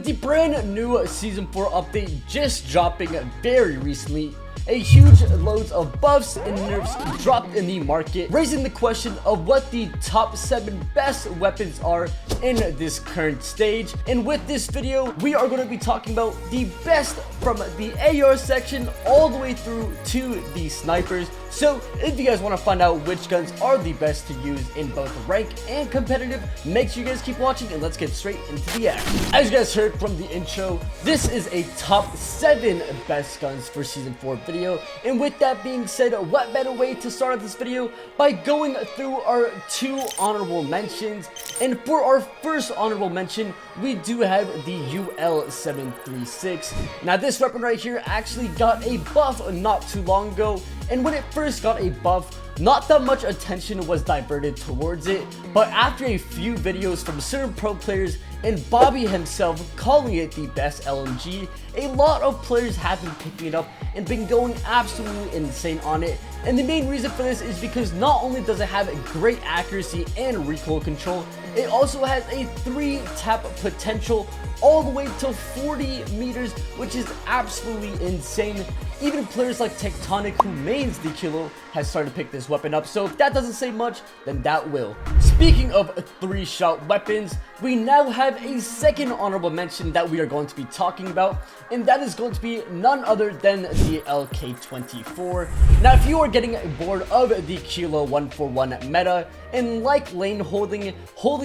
With the brand new Season 4 update just dropping very recently, a huge loads of buffs and nerfs dropped in the market, raising the question of what the top 7 best weapons are in this current stage. And with this video, we are going to be talking about the best from the AR section all the way through to the snipers. So if you guys want to find out which guns are the best to use in both rank and competitive, make sure you guys keep watching and let's get straight into the action. As you guys heard from the intro, this is a top 7 best guns for Season 4 video. And with that being said, what better way to start this video by going through our 2 honorable mentions. And for our first honorable mention, we do have the UL736. Now this weapon right here actually got a buff not too long ago, and when it first got a buff, not that much attention was diverted towards it, but after a few videos from certain pro players and Bobby himself calling it the best LMG, a lot of players have been picking it up and been going absolutely insane on it. And the main reason for this is because not only does it have great accuracy and recoil control, it also has a 3-tap potential all the way to 40 meters, which is absolutely insane. Even players like Tectonic, who mains the Kilo, has started to pick this weapon up, so if that doesn't say much, then that will. Speaking of 3-shot weapons, we now have a second honorable mention that we are going to be talking about, and that is going to be none other than the LK24. Now if you are getting bored of the Kilo 141 meta and like lane holding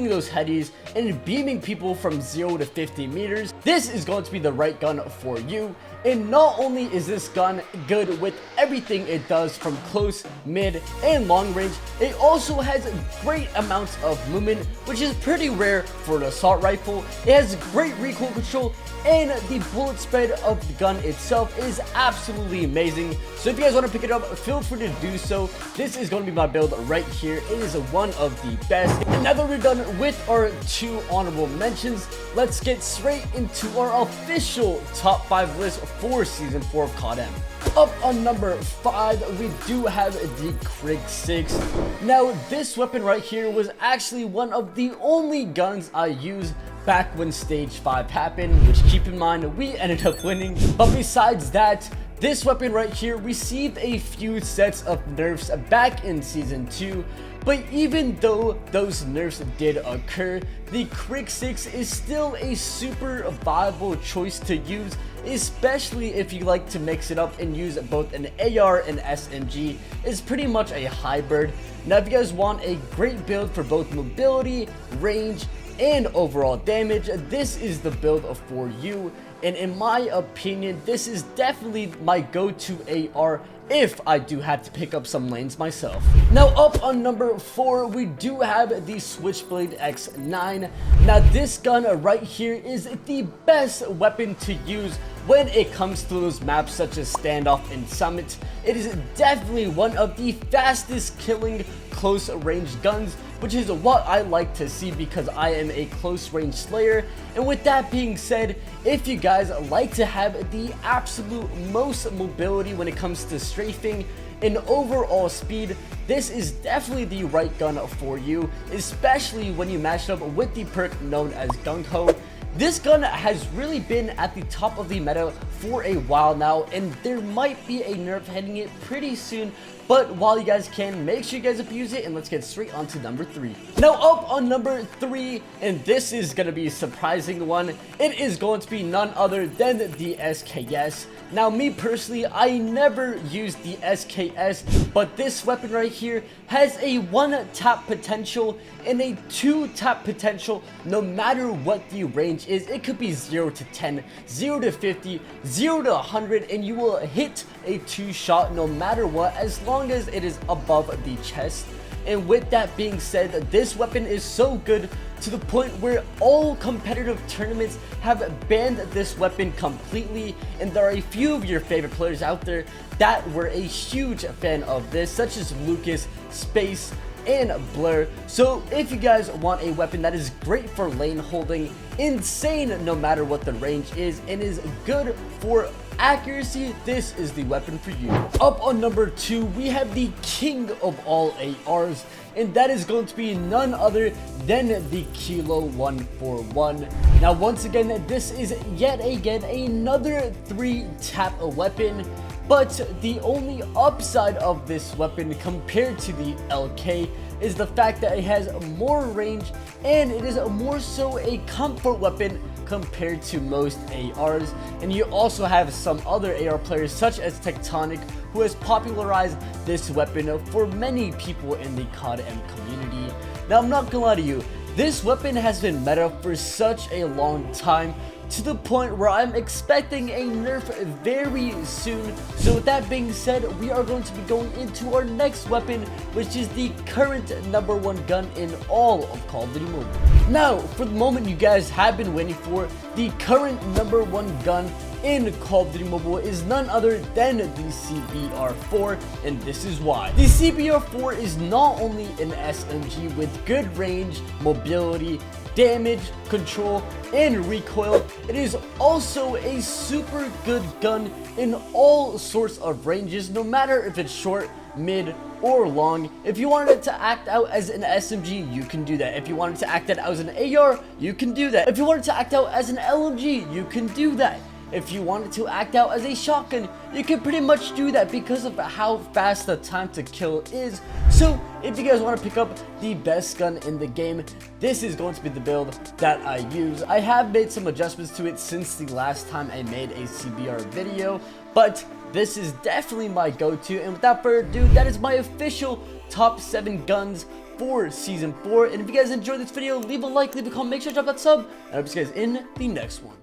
those headies and beaming people from 0 to 50 meters, this is going to be the right gun for you. And not only is this gun good with everything it does from close, mid, and long range, it also has great amounts of movement, which is pretty rare for an assault rifle. It has great recoil control, and the bullet spread of the gun itself is absolutely amazing. So if you guys want to pick it up, feel free to do so. This is going to be my build right here. It is one of the best. And now that we're done with our 2 honorable mentions, let's get straight into our official top 5 list for Season 4 of CODM. Up on number 5, we do have the Krig 6. Now this weapon right here was actually one of the only guns I used back when stage 5 happened, which keep in mind we ended up winning. But besides that, this weapon right here received a few sets of nerfs back in Season 2, but even though those nerfs did occur, the Krig 6 is still a super viable choice to use, especially if you like to mix it up and use both an AR and SMG. It's pretty much a hybrid. Now if you guys want a great build for both mobility, range, and overall damage, this is the build for you. And in my opinion, this is definitely my go-to AR if I do have to pick up some lanes myself. Now up on number 4, we do have the Switchblade X9. Now this gun right here is the best weapon to use when it comes to those maps such as Standoff and Summit. It is definitely one of the fastest killing close range guns, which is what I like to see because I am a close range slayer. And with that being said, if you guys like to have the absolute most mobility when it comes to strafing and overall speed, this is definitely the right gun for you, especially when you match it up with the perk known as Gung Ho. This gun has really been at the top of the meta for a while now, and there might be a nerf hitting it pretty soon. But while you guys can, make sure you guys abuse it, and let's get straight on to number 3. Now up on number 3, and this is going to be a surprising one, it is going to be none other than the SKS. Now me personally, I never used the SKS, but this weapon right here has a 1-tap potential and a 2-tap potential no matter what the range is. It could be 0 to 10, 0 to 50, 0 to 100, and you will hit a 2-shot no matter what, as long as it is above the chest. And with that being said, this weapon is so good to the point where all competitive tournaments have banned this weapon completely, and there are a few of your favorite players out there that were a huge fan of this, such as Lucas, Space, and blur. So if you guys want a weapon that is great for lane holding, insane no matter what the range is, and is good for accuracy, this is the weapon for you. Up on number 2, we have the king of all ARs, and that is going to be none other than the Kilo 141. Now once again, this is yet again another 3-tap weapon, but the only upside of this weapon compared to the LK is the fact that it has more range, and it is more so a comfort weapon compared to most ARs. And you also have some other AR players such as Tectonic, who has popularized this weapon for many people in the CODM community. Now I'm not gonna lie to you, this weapon has been meta for such a long time, to the point where I'm expecting a nerf very soon. So with that being said, we are going to be going into our next weapon, which is the current #1 gun in all of Call of Duty Mobile. Now, for the moment you guys have been waiting for, the current #1 gun in Call of Duty Mobile is none other than the CBR4, and this is why. The CBR4 is not only an SMG with good range, mobility, damage, control, and recoil, it is also a super good gun in all sorts of ranges, no matter if it's short, mid, or long. If you wanted it to act out as an SMG, you can do that. If you wanted to act out as an AR, you can do that. If you wanted to act out as an LMG, you can do that. If you wanted to act out as a shotgun, you can pretty much do that because of how fast the time to kill is. So if you guys want to pick up the best gun in the game, this is going to be the build that I use. I have made some adjustments to it since the last time I made a CBR video, but this is definitely my go-to. And without further ado, that is my official top 7 guns for Season 4. And if you guys enjoyed this video, leave a like, leave a comment, make sure to drop that sub, and I'll see you guys in the next one.